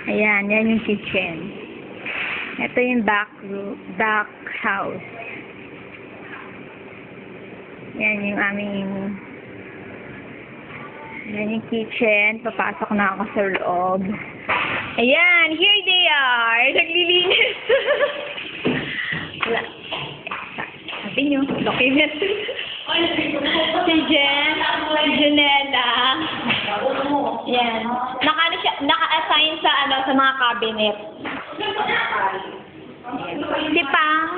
Ayan, yan yung kitchen. Ito yung back house. Yan yung aming yan yung kitchen. Papasok na ako sa loob. Ayan, here they are. Naglilinis. Wala. Sabi nyo, document. Si Jen, Janela. Yan. Naka-assign sa sa mga cabinet. Si Pang,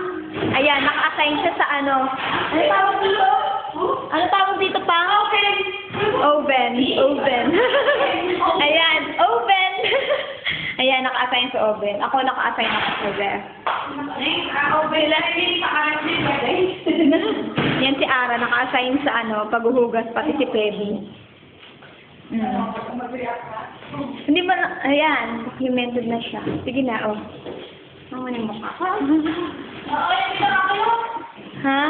ayan, naka-assign siya sa ano tawag dito? Ano tawag dito, Pang? Oven. Ayan, oven. Ayan, naka-assign sa oven. Ako naka-assign ako sa ref. Yan si Ara, naka-assign sa paghuhugas, pati si Pebi. Hindi ba, ayan, documented na siya. Sige na, oh. Ang muna yung mukha. Ha?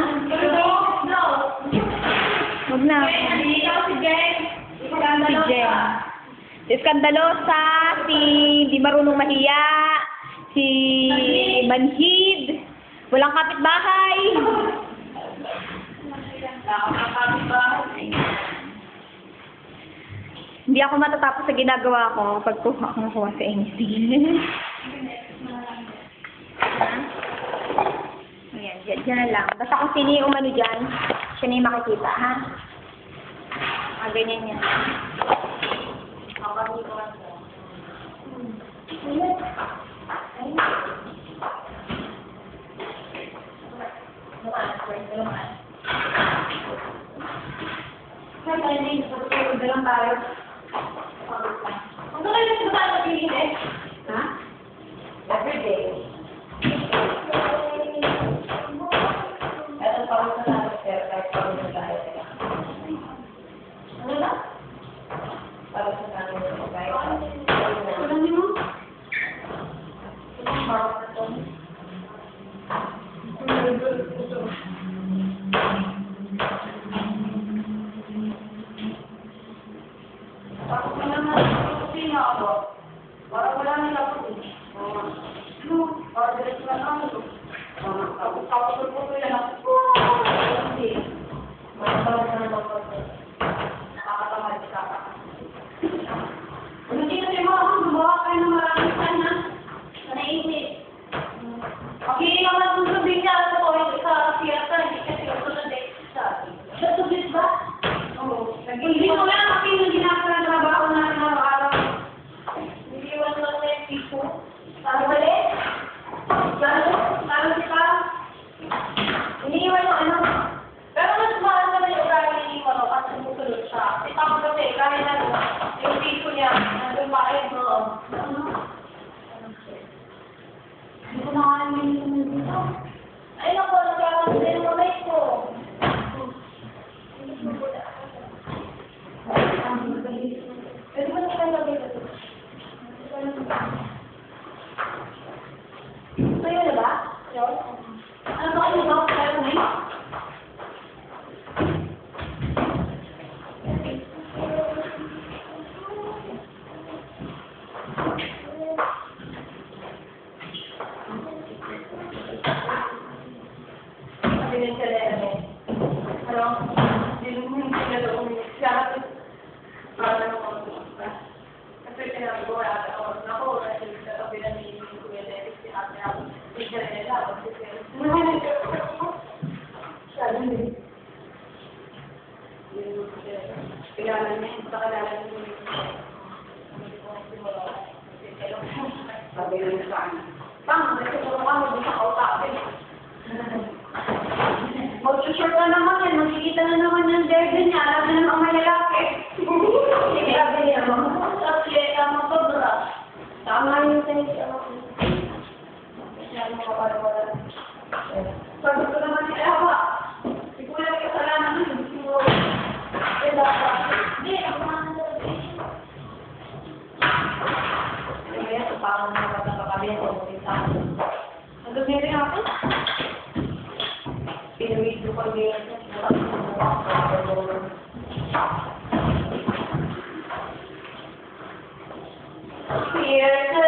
Huwag na. Si Jen. Si Skandalosa, si di marunong mahiya, si Manhid, walang kapitbahay. Hindi ako matatapos sa ginagawa ko pag kuha sa anything. Ayan, dyan na lang. Basta kung sino yung umano dyan, siya na yung makikita, ha? Ganyan yan. Hindi ko lang kasi yung ginagawa na trabaho natin araw-araw. Hindi ko lang lang yung tipo. Para bali? Lalo si pa? Iniiwan yung Pero mas mahal naman yung ugali ni Mano kasi musulot siya. Si Papa kasi kahit yung tipo niya, nandun pa kayo. Hindi ko nakakamin yung dito. Ay naku, nagkakasin din yung kamay ko. Pwede ba naman lagay ito? Ito yun na ba? Ano ba kayo ba? Kaya ko ngayon? Sabi niya sila ano? Ano? Dilungin sila doon. Kasi pinagawa ako kasi sa kabila ni Kuya Derek si ate ako si Janela kilala niya sa kalala niya sabi niya sa akin Pang, nagtutulong ka mo sa kautapin mag-short na naman yan magkikita na naman yung derby niya alam na naman may lalaki sabi niya tama yung tayo sabi ko naman si Eva si Kuya may kasalanan hindi ako kaya sa parang nakatapakabi ako nagagawin ako pinawid ko pag Here